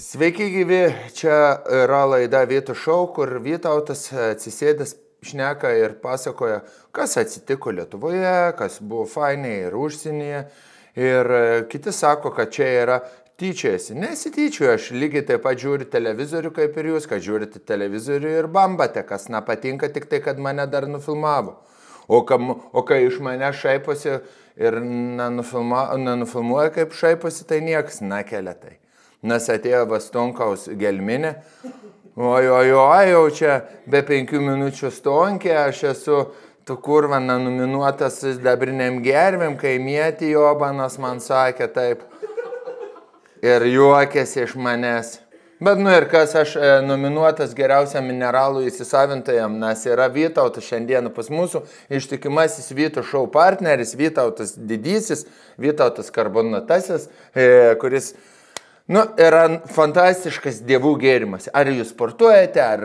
Sveiki gyvi, čia yra laida Vytų šou, kur Vytautas atsisėdęs šneka ir pasakoja, kas atsitiko Lietuvoje, kas buvo fainiai ir užsienyje. Ir kiti sako, kad čia yra tyčiojasi. Nesityčioju, aš lygiai taip pat žiūriu televizorių kaip ir jūs, kad žiūrite televizorių ir bambate, kas nepatinka, tik tai, kad mane dar nufilmavo. O kai iš mane šaiposi ir nenufilmuoja kaip šaiposi, tai niekas nekelia tai. Nes atėjo Vastonkaus gelminė, jau čia be 5 minučių stonkė, aš esu tu kurva nenominuotas sidabriniam gervėm, kai mėti Jobanas man sakė taip ir juokėsi iš manęs. Bet ir kas, aš nominuotas geriausiam mineralų įsisavintojam, nes yra Vytautas šiandieną pas mūsų ištikimasis Vytų šou partneris, Vytautas didysis, Vytautas karbonatasis, kuris yra fantastiškas dievų gėrimas. Ar jūs sportuojate, ar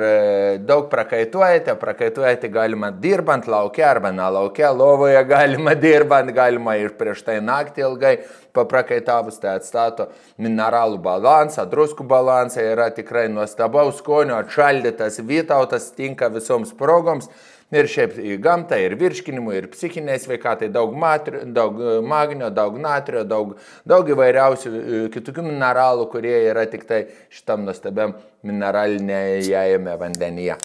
daug prakaituojate galima dirbant lauke arba nelauke, lovoje galima dirbant, galima ir prieš tai naktį ilgai paprakaitavus, tai atstato mineralų balansą, druskų balansą, yra tikrai nuostabaus skonio, atšaldytas Vytautas, tinka visoms progoms. Ir šiaip į gamtą, ir virškinimui, ir psichiniai sveikatai, daug magnio, daug natrio, daug įvairiausių kitokių mineralų, kurie yra tik tai šitam nuostabiam mineralinėje vandenyje.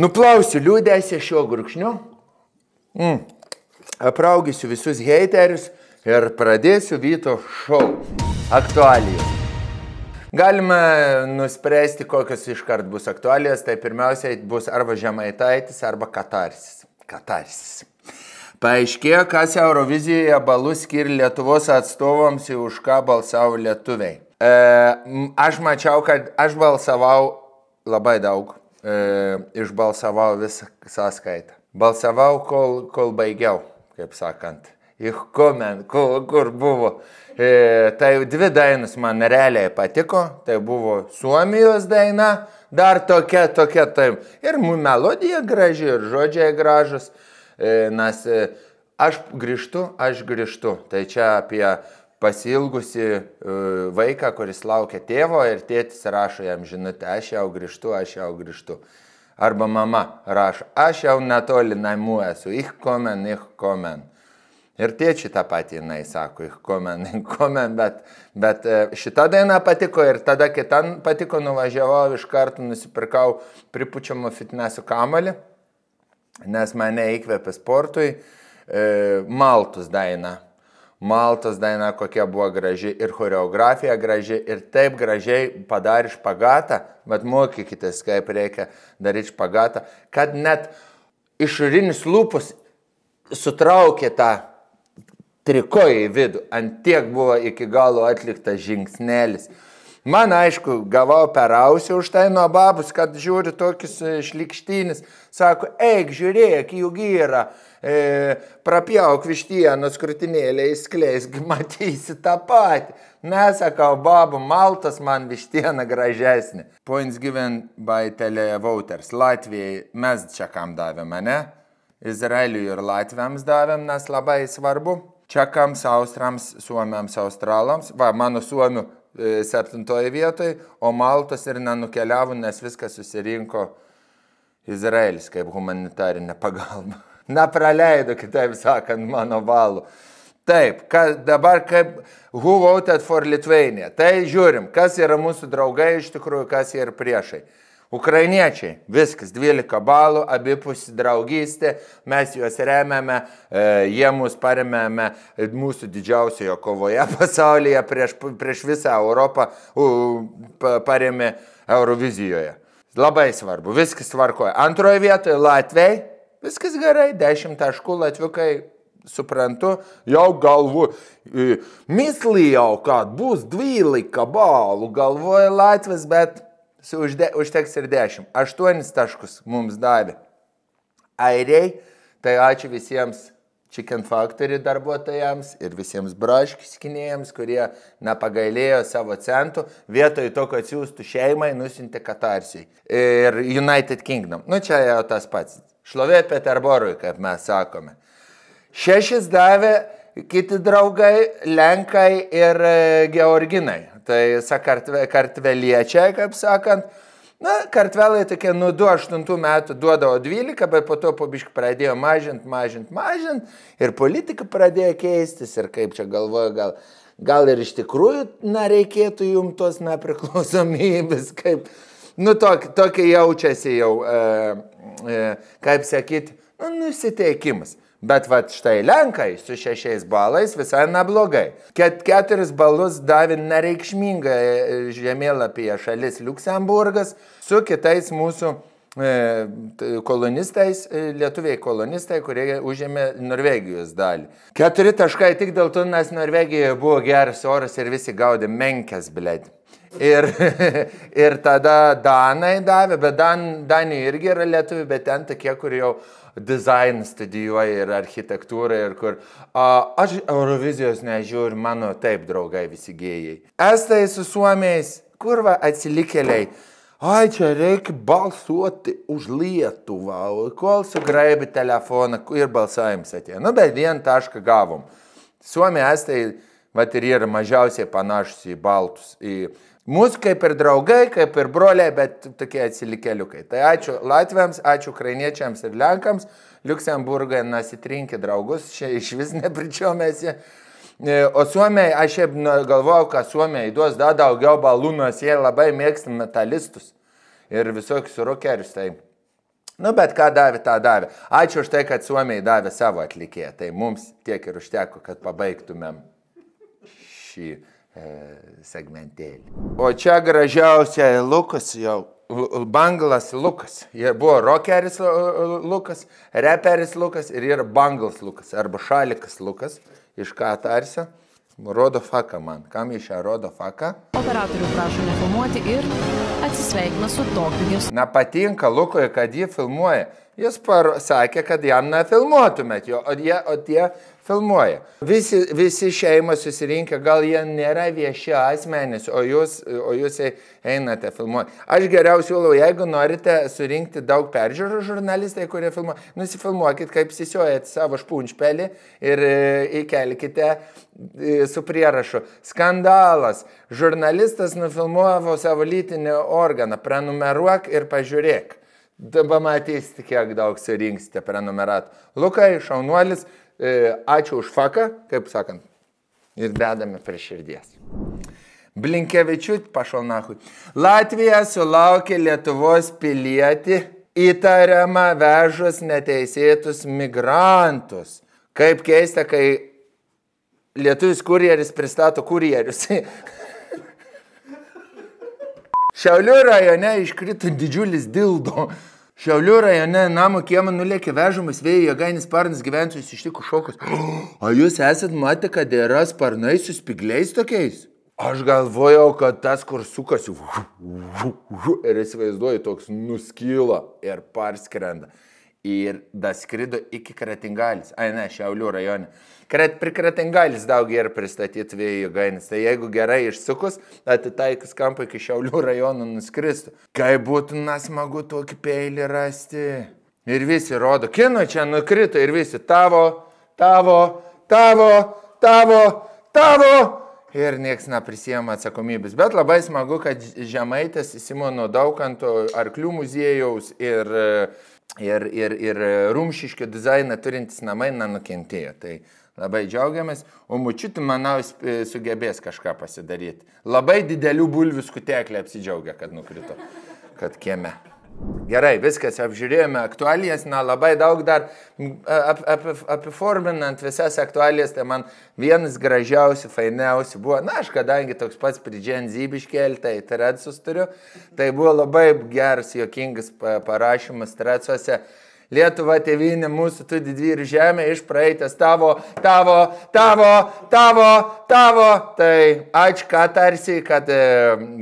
Nuplausiu liūdėsi šiuo gurkšniu, apraugysiu visus heiterius ir pradėsiu Vytų šou aktualijų. Galime nuspręsti, kokios iškart bus aktualijos, tai pirmiausiai bus arba Žemaitaitis, arba Katarsis. Paaiškėjo, kas Eurovizijoje balus skiria Lietuvos atstovams, už ką balsavo lietuviai. Aš mačiau, kad aš balsavau labai daug, išbalsavau visą sąskaitą. Balsavau, kol baigiau, kaip sakant. Kur buvo. Tai 2 dainos man realiai patiko, tai buvo Suomijos daina, dar tokia, taip. Ir melodija graži, ir žodžiai gražus, nes aš grįžtu. Tai čia apie pasilgusi vaiką, kuris laukia tėvo ir tėtis rašo jam žinutę, aš jau grįžtu. Arba mama rašo, aš jau netoli namų esu, ich kommen. Ir tėčiui tą patį jinai sako, ich kommen, bet šita daina patiko ir tada kitan patiko, nuvažiavau iš karto, nusipirkau pripučiamo fitneso kamalį, nes mane įkvėpė sportui, Maltos daina. Maltos daina kokia buvo graži ir choreografija graži ir taip gražiai padarė špagatą, bet mokykitės, kaip reikia daryti špagatą, kad net išorinis lūpus sutraukė tą trikoja į vidų, ant tiek buvo iki galo atliktas žingsnelis. Man, aišku, gavau per ausį už tai nuo babus, kad žiūri tokius šlikštynis. Sako, eik, žiūrėk, juk yra, prapjauk vištienos krūtinėlę, įskleisk, matysi tą patį. Nesakau, babu, Maltos man vištiena gražesnė. Points given by televoters. Latvijai mes čia kam davėm, ne? Izraeliui ir Latviams davėm, nes labai svarbu. Čekams, Austrams, Suomiams, Australams. Mano Suomių 7 vietoj, o Maltos ir nenukeliavo, nes viskas susirinko Izraelis kaip humanitarinė pagalba. Nepraleido, kitaip sakant, mano balų. Taip, dabar kaip who voted for Lithuania. Tai žiūrim, kas yra mūsų draugai iš tikrųjų, kas yra priešai. Ukrainiečiai, viskas, 12 balų, abipusį draugystė, mes juos remiame, jie mus paremėme mūsų didžiausioje kovoje pasaulyje, prieš visą Europą paremė Eurovizijoje. Labai svarbu, viskas tvarkoja. Antroje vietoje Latviai, viskas gerai, 10 taškų Latviukai, suprantu, jau galvu, mislijau, kad bus 12 balų, galvoja Latvis, bet užteks ir 10. 8 taškus mums davė airiai, tai ačiū visiems Chicken Factory darbuotojams ir visiems braškiskinėjams, kurie nepagailėjo savo centų, vietoj to, kad siūstų šeimai, nusintė Katarsijai. Ir United Kingdom. Čia jau tas pats. Šlovė Peterborui, kaip mes sakome. 6 davė kiti draugai, Lenkai ir Georginai. Tai kartveliečiai, kaip sakant, na, kartvelai tokie nuo 2008 metų duodavo 12, bet po to po biškį pradėjo mažint ir politika pradėjo keistis ir kaip čia galvoju, gal ir iš tikrųjų, reikėtų jums tos nepriklausomybės, kaip, tokia jaučiasi jau, kaip sakyti, nusiteikimas. Bet štai Lenkai su 6 balais visai neblogai. 4 balus davė nereikšmingą žemėlapyje šalis Liuksemburgas su kitais mūsų kolonistais, lietuviai kolonistai, kurie užėmė Norvegijos dalį. 4 taškai tik dėl to, nes Norvegijoje buvo geras oras ir visi gaudė menkes, blėd. Ir tada Danai davė, bet Danija irgi yra lietuviai, bet ten tokie, kur jau dizainą studijuoja ir architektūrą ir kur aš Eurovizijos nežiūriu, mano taip draugai visi gėjai. Estai su suomiais, kurva atsilikėliai, čia reikia balsuoti už Lietuvą, kol sugraibi telefoną ir balsavimas atėjo. Bet 1 tašką gavom. Suomiai, estai, ir yra mažiausiai panašus į baltus. Mūsų kaip ir draugai, kaip ir broliai, bet tokie atsilikėliukai. Tai ačiū latviams, ačiū ukrainiečiams ir lenkams. Liuksemburgai nasitrinkė draugus, čia iš vis nepričiomėsi. O suomiai, aš galvojau, kad suomiai duos daugiau balų, nes jie labai mėgsta metalistus ir visokius rokerius. Tai. Bet ką davė, tą davė. Ačiū už tai, kad suomiai davė savo atlikėją. Tai mums tiek ir užteko, kad pabaigtumėm šį segmentėlį. O čia gražiausia Lukas jau, Banglas Lukas. Jie buvo rockeris Lukas, reperis Lukas ir yra Banglas Lukas, arba Šalikas Lukas, iš ką tarsi. Rodo faką man. Kam iš čia rodo faką? Operatorių prašo nefilmuoti ir atsisveikina su tokiu gestu. Nepatinka Lukui, kad jį filmuoja. Jis sakė, kad jam nefilmuotumėt jo, o tie filmuoja. Visi šeimos susirinkę, gal jie nėra vieši asmenys, o jūs einate filmuoti. Aš geriau siūlau, jeigu norite surinkti daug peržiūrų žurnalistai, kurie filmuoja, nusifilmuokit, kaip sisiojate savo špunčpelį ir įkelkite su prierašu. Skandalas. Žurnalistas nufilmuavo savo lytinį organą. Prenumeruok ir pažiūrėk. Dabar matysite, kiek daug surinksite prenumeratų. Lukai, šaunuolis, ačiū už faką, kaip sakant, ir dedame prie širdies. Blinkevičiūt, pašalnachui. Latvija sulaukė Lietuvos pilietį įtariamą vežus neteisėtus migrantus. Kaip keista, kai lietuvis kurjeris pristato kurjerius. Šiaulių rajone iškrito didžiulis dildo. Šiaulių rajone namo kiemą nulėkė vežamas vėjo jėgainis sparnas, gyventojus ištiko šokas. O jūs esat matę, kad yra sparnai su spygliais tokiais? Aš galvojau, kad tas, kur sukasi ir įsivaizduoju, toks nuskyla ir parskrenda. Ir daskrido iki Kretingalis. Šiaulių rajone. Pri Kretingalis daug yra pristatyti vėjo jėgainis. Tai jeigu gerai išsukus, atitaikus kampą iki Šiaulių rajonų nuskristų. Kai būtų nesmagu tokį peilį rasti. Ir visi rodo, kino čia nukrito ir visi tavo. Ir nieks neprisiema atsakomybės. Bet labai smagu, kad Žemaitės Simono Daukanto arklių muziejaus ir Rumšiškio dizainą turintis namai nenukentėjo. Tai labai džiaugiamės, o močiutė, manau, sugebės kažką pasidaryti. Labai didelių bulvių skuteklį apsidžiaugia, kad nukrito, kad kieme. Gerai, viskas apžiūrėjome aktualijas, labai daug dar apiforminant visas aktualijas, tai man vienas gražiausių, fainiausių buvo, aš kadangi toks pats pridženzybiškėlį, tai Tredsus turiu, tai buvo labai geras, juokingas parašymas Tredsuose. Lietuva tėvynė mūsų, tu didvyrių žemė, iš praeitės tavo. Tai ačiū, kad tarsi, kad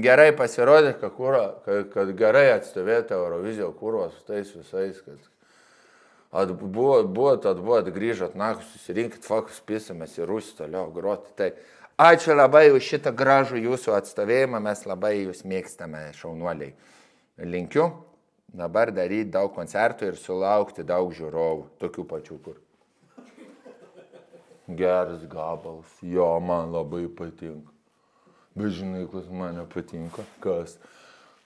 gerai pasirodė, kad gerai atstovėti Eurovizijo kurvos su tais visais, kad atbuvot, grįžot, susirinkit fokus, pisamės į Rusį toliau groti. Tai ačiū labai už šitą gražų jūsų atstovėjimą, mes labai jūs mėgstame, šaunuoliai. Linkiu. Dabar daryti daug koncertų ir sulaukti daug žiūrovų, tokių pačių kur. Geras gabalas, jo, man labai patinka. Bet žinai, kas mane patinka, kas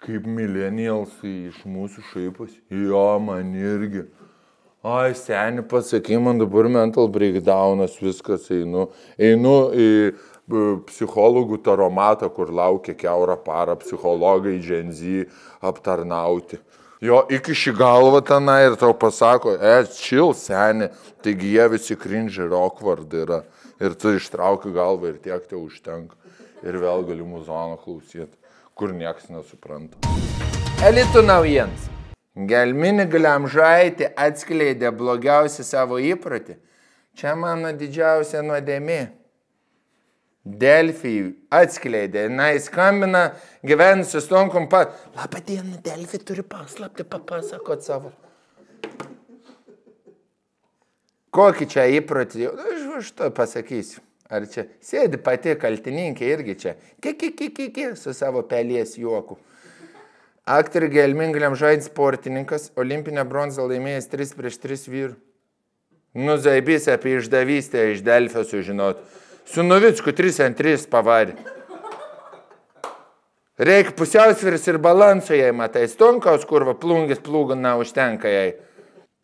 kaip millennialsai iš mūsų šaipos. Jo, man irgi. Ai, seni, pasakai, man dabar mental breakdownas, viskas, einu į psichologų taromatą, kur laukia kiaurą parą psichologai Gen Z aptarnauti. Jo, iki šį galvą tenai ir tau pasako, chill, seni, taigi jie visi cringe ir awkward yra. Ir tu ištrauki galvą ir tiek te užtenka. Ir vėl gali muzono klausyti, kur nieks nesupranta. Elitų naujiems. Gelminė Glemžaitė atskleidė blogiausią savo įprotį. Čia mano didžiausia nuodėmė. Delfi atskleidė, skambina gyvenusius tonkom Labą dieną, Delfi turi paslapti, papasakot savo. Kokį čia įprotį? Aš to pasakysiu. Ar čia sėdi pati kaltininkė irgi čia. Su savo pelies juoku. Aktorė Gelminė Glemžaitė sportininkas, olimpinę bronzą laimėjęs 3-3 vyrų. Zaibys apie išdavystę iš Delfio sužinot. Su Novicku 3-3 pavarė. Reikia pusiausvyris ir balanso jai, matai, Stonkaus kurva plungis plūguna užtenka jai.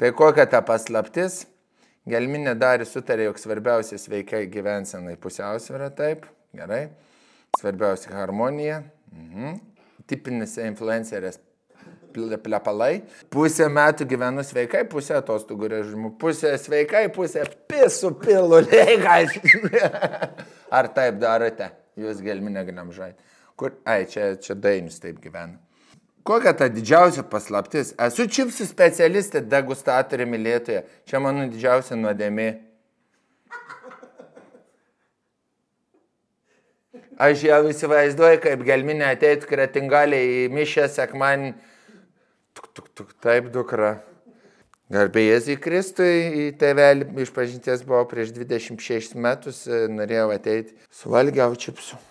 Tai kokia ta paslaptis? Gelminė Darė sutarė, jog svarbiausias veikia gyvensenai pusiausvyrą, taip, gerai. Svarbiausia harmonija. Tipinis influencerės plepalai. Pusę metų gyvenu sveikai, pusę atostogų režimu. Pusę sveikai, pusę pisų piluliai. Ar taip darote? Jūs Gelminė Glemžaitė. Čia Dainis taip gyvena. Kokia ta didžiausia paslaptis? Esu čipsų specialistė, degustatorė mylėtoja. Čia mano didžiausia nuodėmė. Aš jau įsivaizduoju, kaip Gelminė ateitų Kretingaliai į mišę sekmanį. Taip, dukra. Garbė Jėzui Kristui, į tėvelį išpažinties buvau prieš 26 metus, norėjau ateiti. Suvalgiau čipsų.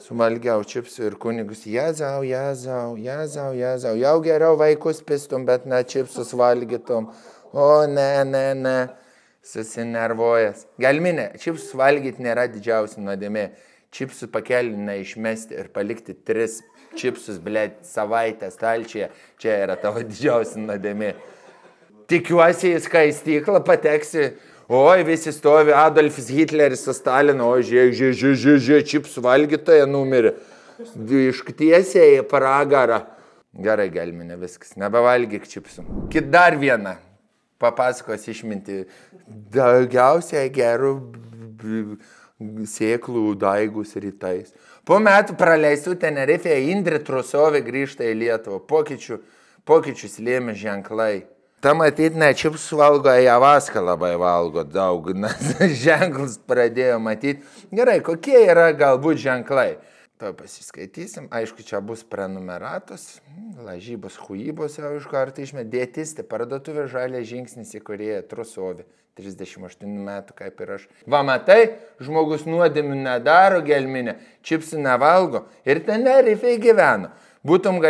Ir kunigus, Jėzau, jau geriau vaikus pistum, bet ne čipsus valgytum. O, ne, susinervojęs. Gelminė, čipsus valgyti nėra didžiausia nuodėmė. Čipsų pakelį neišmesti ir palikti 3 čipsus, savaitę stalčiuje. Čia yra tavo didžiausia nuodėmė. Tikiuosi, jis kai į stiklą pateksi. Oi, visi stovi, Adolfas Hitleris su Stalinu, o žiūrėk, čipsų valgytoje numirė. Išktiesiai į pragarą. Gerai, Gelminė, viskas, nebevalgyk čipsų. Kit dar vieną papasakos išminti. Daugiausiai gerų sėklų daigus rytais. Po metų praleistų Tenerifėje Indrė Trusovė grįžta į Lietuvą. Pokyčius lėmė ženklai. Ta matyt, ne čipsų valgo, javaską labai valgo daug, ženklus pradėjo matyti. Gerai, kokie yra galbūt ženklai? To pasiskaitysim. Aišku, čia bus prenumeratos, lažybos, huybos jau iš karto išmė. Dietistė, parduotuvė Žalės žingsnis įkūrėja Trusovė, 38 metų, kaip ir aš. Va, matai, žmogus nuodėmių nedaro, Gelminė, čipsų nevalgo ir Tenerifėje gyveno. Būtum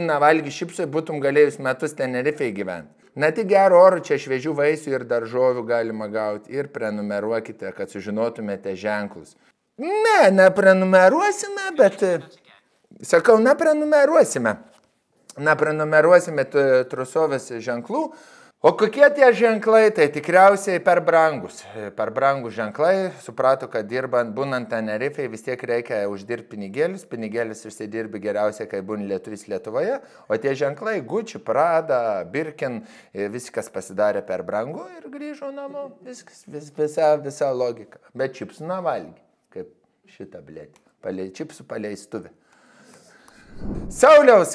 nevalgy čipsų, būtum galėjus metus Tenerifėje gyventi. Na tik gero oro, čia šviežių vaisių ir daržovių galima gauti ir prenumeruokite, kad sužinotumėte ženklus. Ne, neprenumeruosime, bet... Sakau, neprenumeruosime Trusovės ženklų. O kokie tie ženklai? Tai tikriausiai per brangus. Per brangus ženklai. Suprato, kad būnant Tenerifėje vis tiek reikia uždirbti pinigėlius. Pinigėlis užsidirbi geriausiai, kai būni lietuvis Lietuvoje. O tie ženklai Gucci, Prada, Birkin, viskas pasidarė per brangu ir grįžo namo. Viskas, visa logika. Bet čipsų nevalgy, kaip šitą blėtį. Čipsų paleistuvė. Sauliaus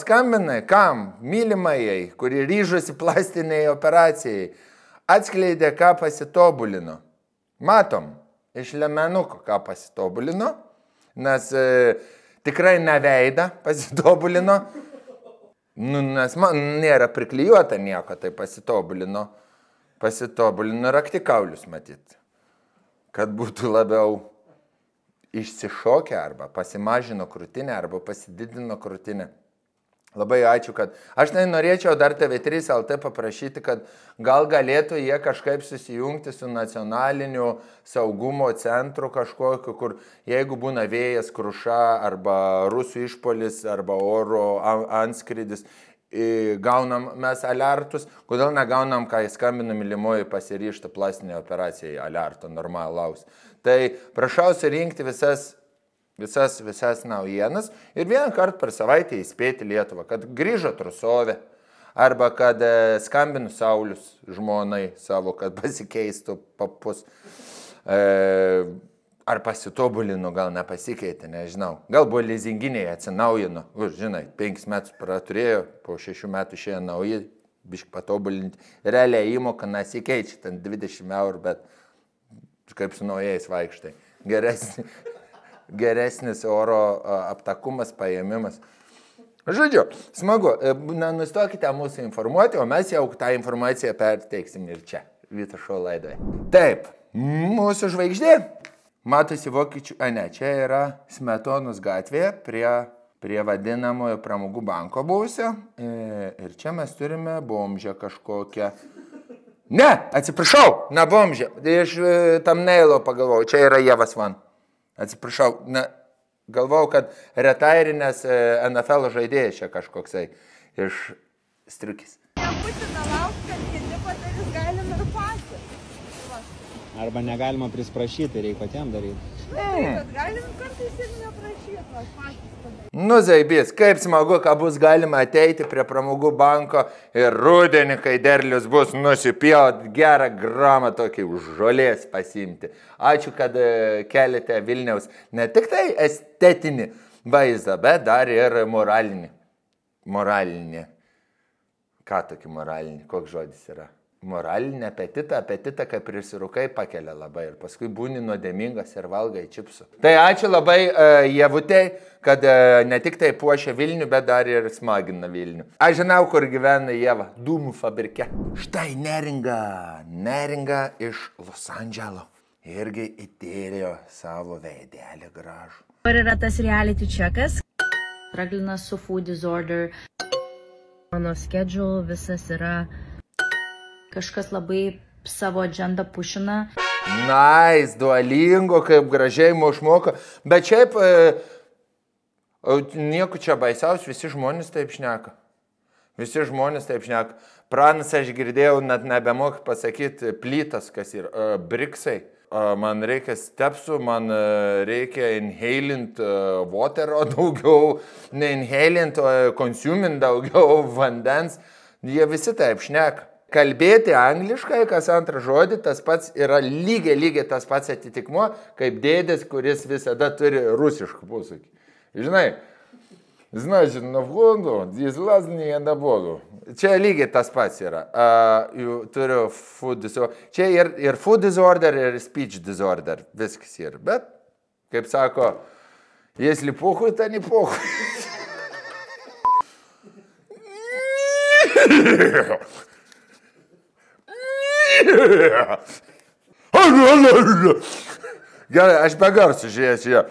skambina, kam? Mylimajai, kuri ryžosi plastiniai operacijai. Atskleidė, ką pasitobulino. Matom, iš lemenuko, ką pasitobulino, nes tikrai ne veidą pasitobulino. Nes nėra priklijuota nieko, tai pasitobulino. Pasitobulino raktikaulius matyt, kad būtų labiau išsišokę arba pasimažino krūtinę arba pasididino krūtinę. Labai ačiū, kad aš norėčiau dar TV3 LT paprašyti, kad gal galėtų jie kažkaip susijungti su nacionaliniu saugumo centru kažkokiu, kur jeigu būna vėjas, kruša arba rusų išpolis arba oro antskridis, gaunam mes alertus, kodėl negaunam, kai skambina mylimoji pasiryžta plastinė operacija alerto normalaus. Tai prašau surinkti visas naujienas ir vieną kartą per savaitę įspėti Lietuvą, kad grįžo Trusovė, arba kad skambinu Saulius žmonai savo, kad pasikeistų papus, ar pasitobulinu, gal nepasikeitė, nežinau. Gal buvo lizinginiai atsinaujino, žinai, 5 metus praturėjo, po 6 metų išėjo nauji, bišk patobulinti. Realiai įmoka nesikeičia, ten 20 eurų, bet kaip su naujais vaikštai. Geresnis oro aptakumas, paėmimas. Žodžiu, smagu, nustokite mūsų informuoti, o mes jau tą informaciją perteiksim ir čia, Vyto Šou laidoje. Taip, mūsų žvaigždė, matosi vokiečių, čia yra Smetonos gatvėje, prie vadinamojo pramogų banko buvusio, ir čia mes turime bomžę kažkokią. Ne, atsiprašau, ne bomžę, iš thumbnailo pagalvojau, čia yra Jevas Van. Atsiprašau, galvau, kad retairinės NFL žaidėjas čia kažkoksai iš striukis. Nebūtina laukti, kad kiti padarys, galim ir patys. Arba negalima prisprašyti, reikia patiem daryti. Kad galim kartais ir neprašyti, patys padaryti. Nu, zaibys, kaip smagu, kad bus galima ateiti prie pramogų banko ir rudenį, kai derlius bus nusipjaut, gerą gramą tokį už žolės pasiimti. Ačiū, kad keliate Vilniaus ne tik tai estetinį vaizdą, bet dar ir moralinį. Moralinį. Ką tokį moralinį? Koks žodis yra? Moralinį apetitą, kai prisirūkai pakelia labai ir paskui būni nuodėmingas ir valgai čipsų. Tai ačiū labai Jevutei, kad ne tik tai puošia Vilnių, bet dar ir smagina Vilnių. Aš žinau, kur gyvena Jeva, dūmų fabrike. Štai Neringa iš Los Andželo. Irgi įdėjo savo veidelį gražų. Ar yra tas reality checkas? Raglinas su food disorder. Mano schedule visas yra... Kažkas labai savo agendą pušina. Nice, Duolingo, kaip gražiai išmoko. Bet šiaip, nieko čia baisiaus, visi žmonės taip šneka. Pranas, aš girdėjau, net nebemok pasakyti plytas, kas yra briksai. Man reikia stepsų, man reikia inhalint water daugiau, ne inhalint, o consumint daugiau vandens. Jie visi taip šneka. Kalbėti angliškai, kas antrą žodį, tas pats yra lygiai tas pats atitikmuo, kaip dėdės, kuris visada turi rusiškų posakį. Žinai, значит, на входу, дизлазни на воду. Čia lygiai tas pats yra. Turiu food disorder. Čia ir food disorder, ir speech disorder. Viskas yra. Bet, kaip sako, если похуй, то не похуй. Gerai, aš be garso žiūrėsiu ją.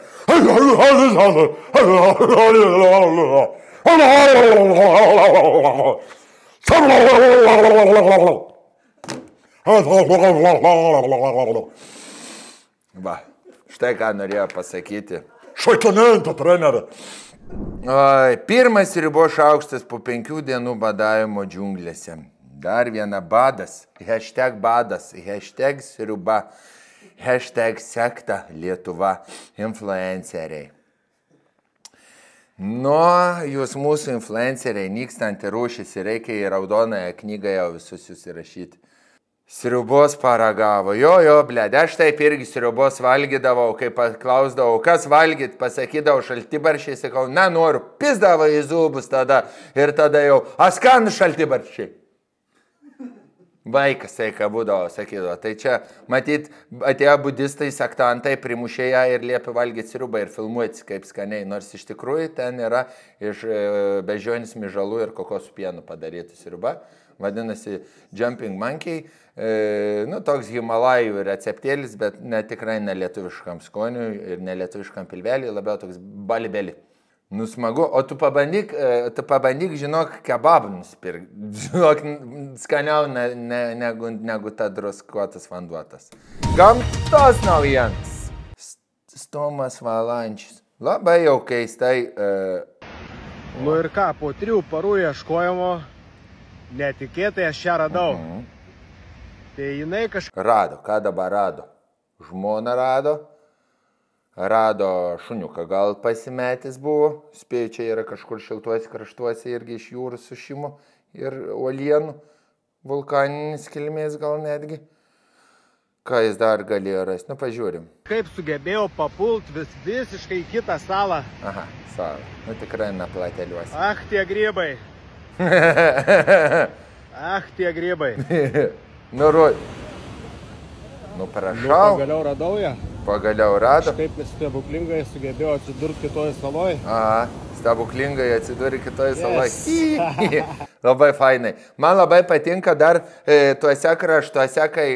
Va, štai ką norėjau pasakyti. Šokinento trenerį. Pirmas ribos šaukštas po 5 dienų badavimo džiunglėse. Dar viena badas, hashtag sriuba, hashtag sekta Lietuva, influenceriai. Jūs mūsų influenceriai nykstantį rūšys ir reikia į raudonąją knygą jau visus jūs įrašyti. Sriubos paragavo. Jo, blėd, aš taip irgi sriubos valgydavau, kai paklausdavau, kas valgyt, pasakydavau šaltibaršiai, sakau, nenoriu, pizdavo į zubus tada ir tada jau, askanų šaltibaršiai. Vaikas tai, ką būdavo, sakydavo. Tai čia, matyt, atėjo budistai, sektantai, primušė ją ir liepė valgyti sriubą ir filmuoti kaip skaniai. Nors iš tikrųjų ten yra iš beždžionės mižalų ir kokosų pienų padaryta sriuba. Vadinasi Jumping Monkey. Toks Himalajų receptėlis, bet tikrai nelietuviškam skoniui ir nelietuviškam pilveliui, labiau toks balibeli. Nu smagu, o tu pabandyk, žinok, kebabą nusipirk. Žinok, skaniau negu ta druskuotas vanduotas. Gamtos naujienas. Stomas Valančius. Labai jau keistai. Nu ir ką, po 3 parų ieškojimo netikėtai aš ją radau. Tai jinai kažką... Rado, ką dabar rado? Žmona rado. Rado šuniuką, gal pasimetęs buvo, spėju, čia yra kažkur šiltuose kraštuose irgi iš jūrų sušimo ir uolienų, vulkaninis kilmės gal netgi. Ką jis dar galėjo rasti? Nu, pažiūrim. Kaip sugebėjau papult visiškai kitą salą. Aha, salą. Nu, tikrai neplateliuosi. Ach, tie grybai. Ach, tie grybai. Nu, prašau. Pagaliau radau ją. Pagaliau rado. Kaip stebuklingai sugebėjau atsidurti kitoje saloje. Aha, stebuklingai atsiduri kitoje saloje. Labai fainai. Man labai patinka dar tuose kraštuose, kai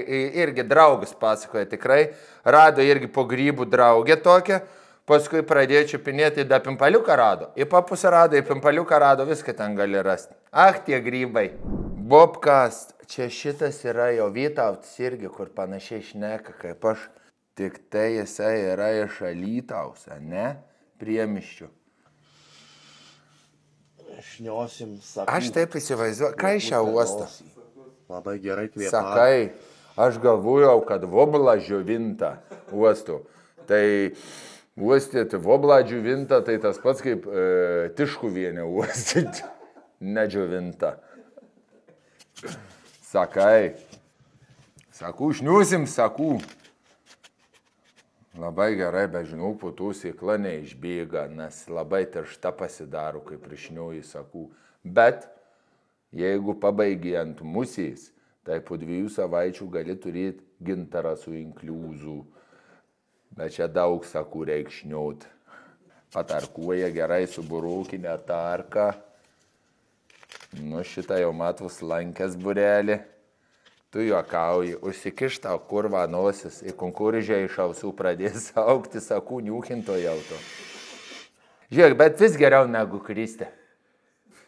irgi draugus pasakoja tikrai. Rado irgi po grybų draugę tokią. Paskui pradėjo čiupinėti, da pimpaliuką rado. Į papusą rado, į pimpaliuką rado, viską ten gali rasti. Ach, tie grybai. Bobcast. Čia šitas yra jo Vytautas irgi, kur panašiai šneka kaip aš. Tik tai jisai yra iš Alytaus, ne? Priemiščių. Šniosim, sakau. Aš taip įsivaizduoju, ką iš šią uostą? Labai gerai kvėpą. Sakai, aš galvojau, kad voblą džiovinta uostų. Tai uostyti voblą džiovinta, tai tas pats kaip Tiškuvienę uostyti, ne džiovinta. Sakai, sakau, šniusim, sakau. Labai gerai, bet žinau, po tų sėkla neišbėga, nes labai tiršta pasidaro, kaip prišniuoji, sakau. Bet jeigu pabaigi ant musės, tai po 2 savaičių gali turėti gintarą su inkliūzu. Bet čia daug, sakau, reik šniuot. Patarkuoja gerai su burokinė tarka. Nu, šitą jau matus lankęs burelį. Tu juokauji, užsikiš tau kurva nosis, į konkuržę iš ausų pradės augti, sakų, niūkinto jauto. Žiūrėk, bet vis geriau negu Kristė.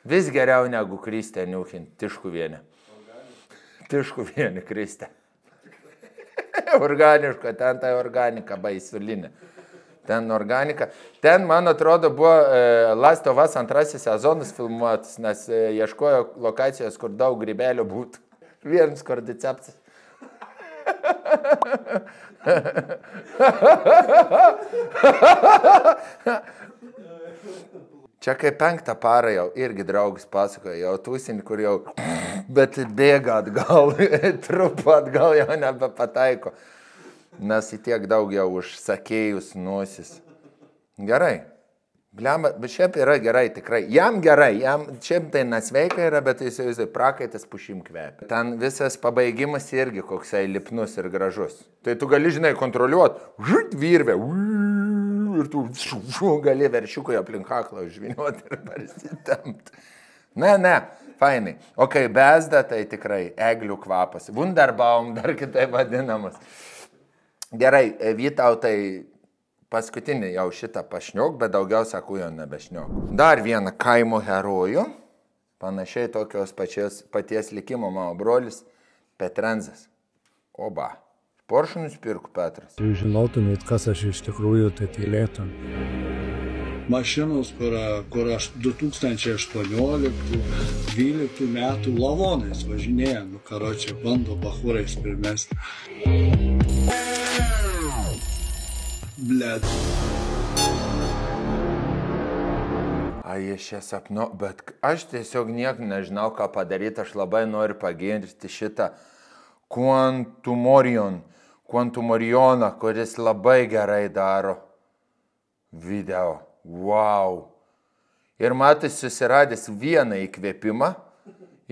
Vis geriau negu Kristė niūkinti, Tiškuvienė. Tiškuvienė, Kristė. Organiška, ten tai organika, baisulinė. Ten organika. Ten, man atrodo, buvo Last of Us 2 sezonas filmuotas, nes ieškojo lokacijos, kur daug grybelių būtų. Vienas kordyceptas. Čia kaip 5 parą jau irgi draugus pasakoja, jau tūsinį, kur jau, bet bėga atgal, trupa atgal jau nebepataiko. Nes į tiek daug jau užsakėjus nosis. Gerai. Blemba, bet šiaip yra gerai tikrai. Jam gerai, jam šiaip tai nesveika yra, bet jis prakaitas pušim kvepia. Ten visas pabaigimas irgi koksai lipnus ir gražus. Tai tu gali, žinai, kontroliuoti, virvę, ir tu gali veršiukoje aplink kaklą užviniuoti ir parsitempt. Ne, fainai. O kai bezda, tai tikrai eglių kvapas. Wunderbaum dar kitai vadinamas. Gerai, Vytautai, paskutinį jau šitą pašniok, bet daugiau, sakau, jo nebešniok. Dar vieną kaimo herojų, panašiai tokios paties likimo mano brolis Petrenzas. Oba. Porsche nusipirko Petras. Jei žinotumėt, kas aš iš tikrųjų, tai tylėtum. Mašinos, kur aš 2018-2012 metų lavonais važinėja, nu karočią, bando bachūrais primesti. Blet. Ai, aš čia sapnu, bet aš tiesiog niek nežinau, ką padaryti, aš labai noriu pagirti šitą Quantumorioną, kuris labai gerai daro video. Wow. Ir matai, susiradęs vieną įkvėpimą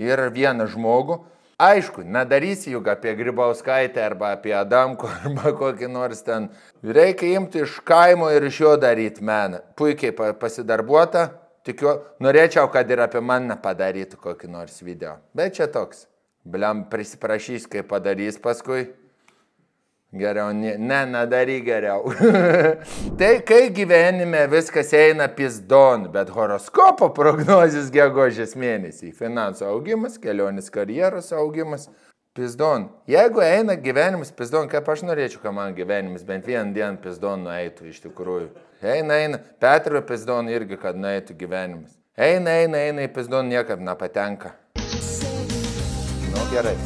ir vieną žmogų. Aišku, nedarysi juk apie Grybauskaitę arba apie Adamko arba kokį nors ten. Reikia imti iš kaimo ir iš jo daryti meną. Puikiai pasidarbuota. Tikiu, norėčiau, kad ir apie mane padarytų kokį nors video. Bet čia toks. Bliam, prisiprašys, kai padarys paskui. Geriau, nedaryk geriau. Tai kai gyvenime viskas eina pizdon, bet horoskopo prognozės gegužės mėnesį. Finansų augimas, kelionės karjeros augimas, pizdon. Jeigu eina gyvenimas pizdon, kaip aš norėčiau, kad man gyvenimas bent vieną dieną pizdon nueitų iš tikrųjų. Eina. Petro pizdon irgi, kad nueitų gyvenimas. Eina į pizdon, niekam nepatenka. Nu, gerai.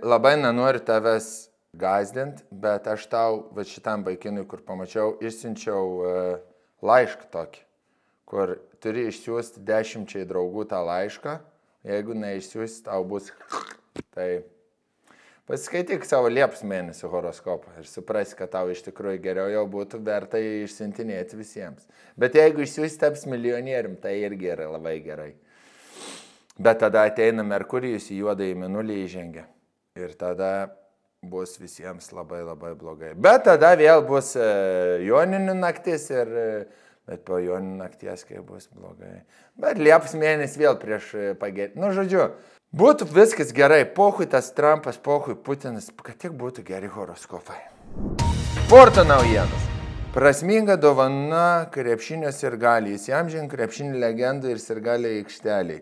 Labai nenoriu tavęs gazdinti, bet aš tau, va šitam vaikinui, kur pamačiau, išsiunčiau laišką tokį, kur turi išsiųsti 10 draugų tą laišką, jeigu neišsiųsi, tau bus. Tai pasiskaityk savo Liepos mėnesio horoskopą ir suprasi, kad tau iš tikrųjų geriau jau būtų verta išsiuntinėti visiems. Bet jeigu išsiųsi taps milijonierium, tai irgi yra labai gerai. Bet tada ateina Merkurijus į juodąjį mėnulį įžengia. Ir tada bus visiems labai blogai. Bet tada vėl bus joninių naktis, bet po joninių nakties kai bus blogai. Bet Liepos mėnesį vėl prieš pagerį. Nu, žodžiu, būtų viskas gerai. Pohui tas Trumpas, pohui Putinas, kad tik būtų geri horoskopai. Sporto naujienos. Prasminga dovana krepšinio sirgaliai. Jis įamžino krepšinio legendą ir sirgaliai aikšteliai.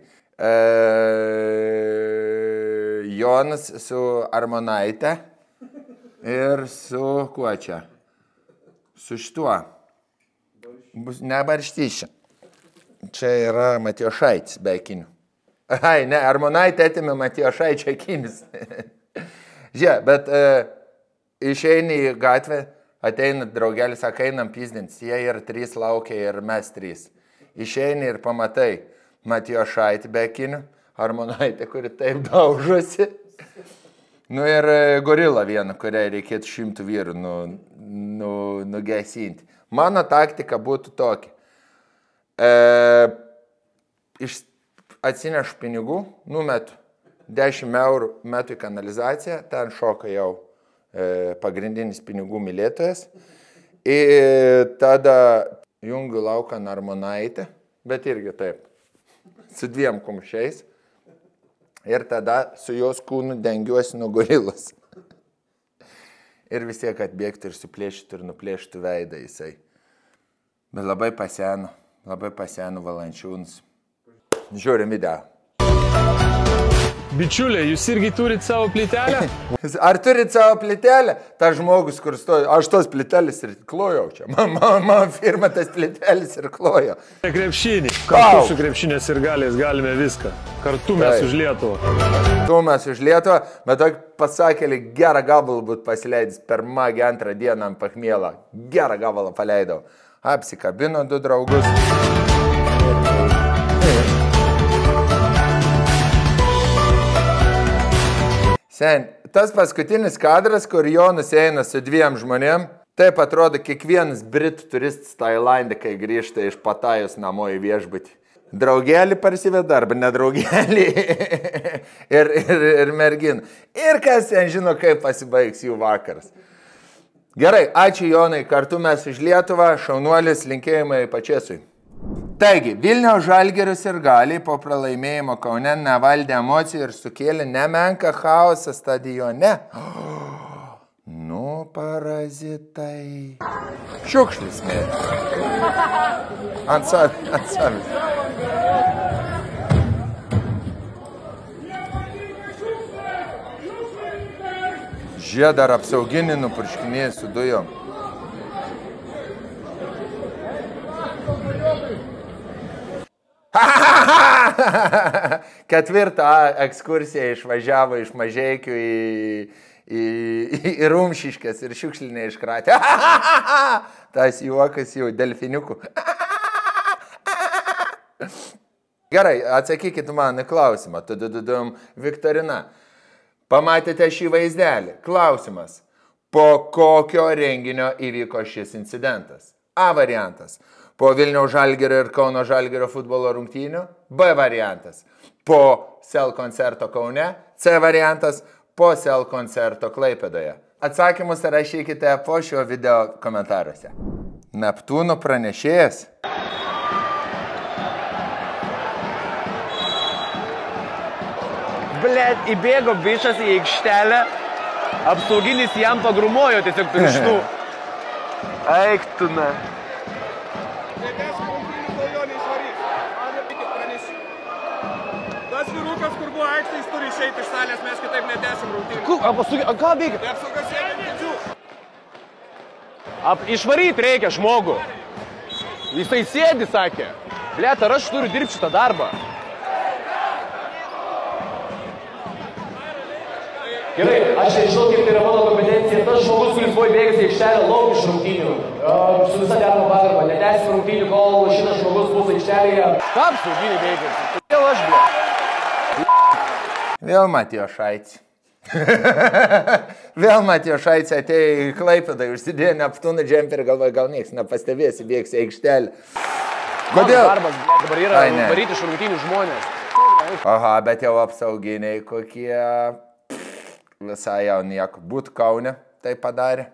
Jonas su Armonaite ir su kuo čia? Su šituo. Ne Barštyšė. Čia yra Matijošaitis be akinių. Ai, ne, Armonaite atėmė Matijošaičio akinis. Žiūrėk, bet išeini į gatvę, ateina draugelis, sako, einam pizdintis, jie ir 3 laukia ir mes 3. Išeini ir pamatai Matijošaitį be akinių, Armonaitę, kuri taip daužosi. Nu ir gorilą vieną, kuriai reikėtų 100 vyrų nugesinti. Mano taktika būtų tokia. Atsinešu pinigų, numetu 10 eurų metu į kanalizaciją, ten šoka jau pagrindinis pinigų mylėtojas. Ir tada jungiu lauką Armonaitę, bet irgi taip. Su 2 kumščiais ir tada su jos kūnu dengiuosi nuo gorilos. Ir vis tiek atbėgtų ir suplėšytų ir nuplėštų veidą jisai. Bet labai paseno Valančiūnas. Žiūrim video. Bičiuliai, jūs irgi turit savo plytelę? Ar turit savo plytelę? Ta žmogus, kur stoja, aš tos plytelės ir klojau čia. Mano firma tas plytelis ir klojo. Krepšinį. Kartu su krepšinio sirgaliais galime viską. Kartu mes už Lietuvą. Kartu mes už Lietuvą, bet tokį pasakėlį gerą gabalą būt pasileidęs per magį 2 dieną ant pachmielą. Gerą gabalą paleidau. Apsikabino 2 draugus. Sen, tas paskutinis kadras, kur Jonas eina su 2 žmonėm, taip atrodo kiekvienas britų turistas Tailande, kai grįžta iš Patajos namo į viešbutį. Draugelį parsiveda arba nedraugelį ir merginą. Ir kas ten žino, kaip pasibaigs jų vakaras. Gerai, ačiū Jonai, kartu mes už Lietuvą, šaunuolis, linkėjimai Pačėsui. Taigi, Vilniaus Žalgirio sirgaliai po pralaimėjimo Kaune nevaldė emocijų ir sukėlė nemenką chaosą stadione. Nu, parazitai. Šiukšlis mėgė. Ant savęs. Žie dar apsauginį nupurškinėję su dujom. Ketvirtą ekskursiją išvažiavo iš Mažeikių į Rumšiškės ir šiukšlinę iškratė. Tas juokas jau delfiniukų. Gerai, atsakykit man į klausimą. Viktorina, pamatėte šį vaizdelį? Klausimas. Po kokio renginio įvyko šis incidentas? A variantas. Po Vilniaus Žalgirio ir Kauno Žalgirio futbolo rungtynių. B variantas. Po Sel koncerto Kaune. C variantas. Po Sel koncerto Klaipėdoje. Atsakymus rašykite po šio video komentaruose. Neptūno pranešėjas. Blet, įbėgo bičas į aikštelę, apsauginis jam pagrumojo tiesiog pirštų. Eik tu, na. Tas vyrukas, kur buvo aikštė, jis turi išeiti iš salės, mes kitaip netęsim rungtynių. Ką veikia? Tai apsaugas sėdė kėdžių. Išvaryti reikia žmogų. Jisai sėdi, sakė. Blet, ar aš turiu dirbti šitą darbą? Gerai, aš nežinau, kaip tai yra mano kompetencija. Tas žmogus, kuris buvo įbėgęs į aikštelę, lauk iš rungtynių. Su visą dermą pagarbą. Netęsim rungtynių, kol šitas žmogus bus aikštelėje. Kam sauginį veikia? Kodėl aš, blet? Vėl Matijošaitis. Vėl Matijošaitis atėjo į Klaipėdą, užsidėjo Neptūną džemperį, galvoja, gal nieks nepastebės, įbėgs į aikštelę. Kodėl? Mano darbas, blet, dabar yra varyti iš rungtynių žmonės. Aha, bet jau apsauginiai kokie... Visai jau nieko. Būt Kaune tai padarė.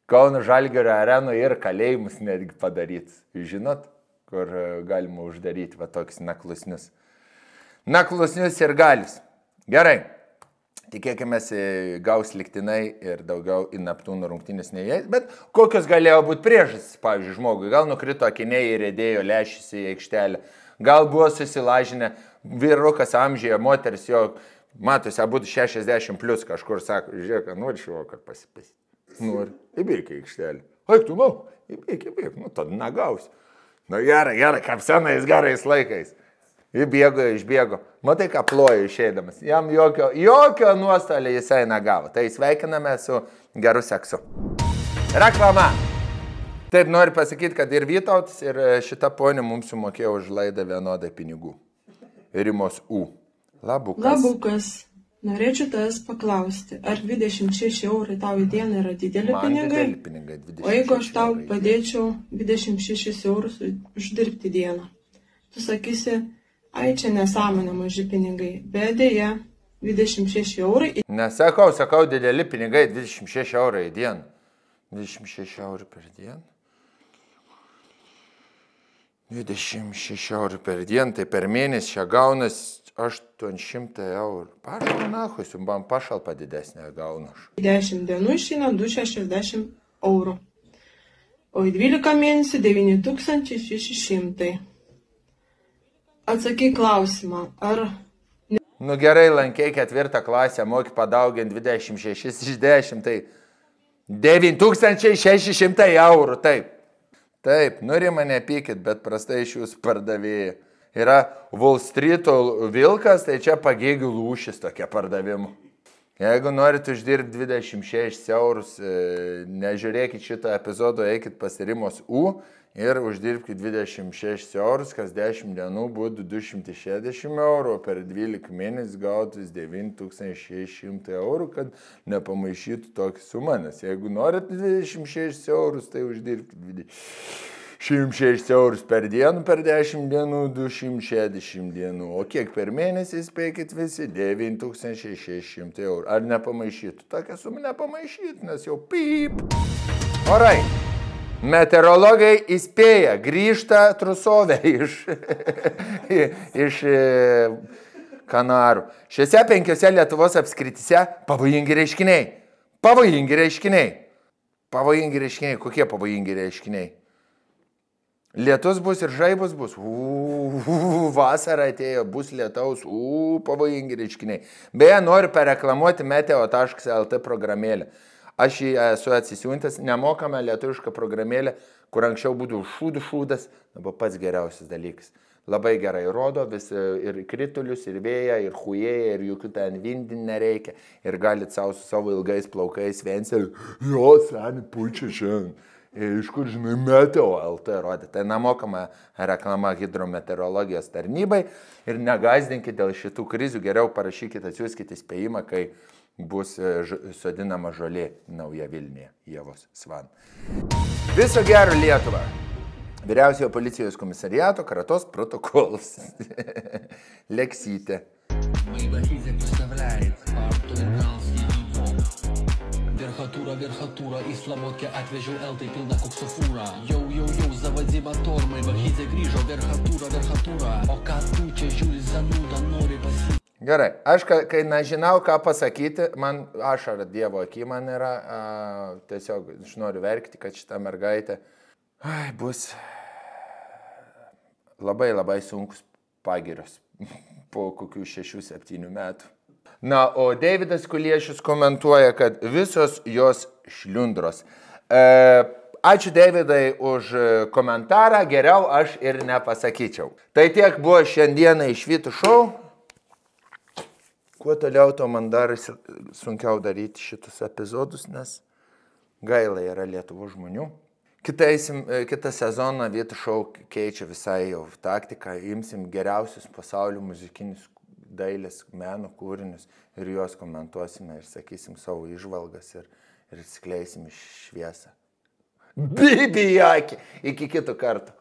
Kauno Žalgirio arenų ir kalėjimus netgi padaryt. Žinot, kur galima uždaryti va tokius naklusnius. Naklusnius ir galius. Gerai. Tikėkime, gaus liktinai ir daugiau į Neptūno rungtynės neįeis. Bet kokios galėjo būti priežastys, pavyzdžiui, žmogui? Gal nukrito akiniai ir rėdėjo lęšis į aikštelę. Gal buvo susilažinę vyrukas amžiuje, moteris jo, matosi, abudu 60 plus kažkur sako, žiūrėk, nori šioką pasipės. Nori, įbėk į aikštelę. Aik tu, įbėk, tada negausi. Gerai, kaip senais gerais laikais. Įbėgo, išbėgo. Matai, ką ploja išeidamas. Jam jokio nuostolio jisai negavo. Tai sveikiname su geru seksu. Reklama. Taip, noriu pasakyti, kad ir Vytautas, ir šita ponė mums sumokėjo už laidą vienodai pinigų. Rimos U. Labukas. Norėčiau tavęs paklausti, ar 26 eurai tau į dieną yra dideli pinigai? Dideli pinigai, 26 o jeigu aš tau padėčiau 26 eurus uždirbti dieną? Tu sakysi, ai čia nesąmonė maži pinigai, bet dėja 26 eurai. Nesakau, dideli pinigai, 26 eurai į dieną. 26 eurų per dieną. 26 eurų per dieną, tai per mėnesį čia gaunas 800 eurų. Pašal nahui, su man pašalpa didesnė gaunu. 10 dienų išeina 260 eurų. O į 12 mėnesį 9600. Atsakyk klausimą, ar... Nu gerai, lankiai 4 klasę, moki padauginti 26 iš 10, tai 9600 eurų, taip. Taip, Rima, nepykit, bet prastai iš jūsų pardavėjai. Yra Wall Street'o vilkas, tai čia pagėgių lūšis tokia pardavimu. Jeigu norit uždirbti 26 eurus, nežiūrėkit šitą epizodą, eikit pas Rimos U ir uždirbkit 26 eurus, kas 10 dienų būtų 260 eurų, per 12 mėnesį gautus 9600 eurų, kad nepamaišytų tokį sumą, nes jeigu norit 26 eurus, tai uždirbkit 26 eurus per dieną, per 10 dienų 260 dienų, o kiek per mėnesį spėkit visi 9600 eurų. Ar nepamaišytų? Tokią sumą nepamaišytų, nes jau pyp. Orai. Meteorologai įspėja, grįžta trusovė iš Kanarų. Šiuose 5 Lietuvos apskrityse pavojingi reiškiniai. Pavojingi reiškiniai. Pavojingi reiškiniai. Kokie pavojingi reiškiniai? Lietus bus ir žaibus bus. Vasara atėjo, bus lietaus. Pavojingi reiškiniai. Beje, noriu pareklamuoti meteo.lt programėlę. Aš jį esu atsisiuntęs, nemokamą lietuvišką programėlę, kur anksčiau būtų šūdas, dabar pats geriausias dalykas. Labai gerai rodo vis ir kritulius, ir vėją, ir hujėją, ir jokių ten vindin nereikia. Ir galit savo su savo ilgais plaukais vensel, jo, seni, pučia šiandien. Iš kur, žinai, meteo.lt rodė. Tai nemokama reklama hidrometeorologijos tarnybai. Ir negazdinkit dėl šitų krizių, geriau parašykit, atsiųskit įspėjimą, kai bus sodinama žolė nauja Vilniuje, Ievos Svan. Viso gero Lietuvą. Vyriausiojo policijos komisariato Kratos protokolas. Leksytė. Верхотура verchatūra, į Slabotkę atvežiau eltai pilną koksofūrą. Jau, zavadzi batormai, Vahidze grįžo, verchatūra, o ką tu čia žiūri zanūdą nori pasakyti? Gerai, aš kai nežinau, ką pasakyti, man ašara Dievo akį man yra, tiesiog aš noriu verkti, kad šita mergaitė bus labai sunkus pagirios po kokių 6-7 metų. Na, o Deividas Kuliešius komentuoja, kad visos jos šliundros. Ačiū Deividai už komentarą, geriau aš ir nepasakyčiau. Tai tiek buvo šiandieną iš Vytų šou. Kuo toliau, to man darosi sunkiau daryti šitus epizodus, nes gaila yra Lietuvos žmonių. Kitą sezoną Vytų šou keičia visai jau taktiką, imsim geriausius pasaulio muzikinius dailės meno kūrinius ir juos komentuosime ir sakysim savo įžvalgas ir skleisim iš šviesą. Bibi akį. Iki kito karto.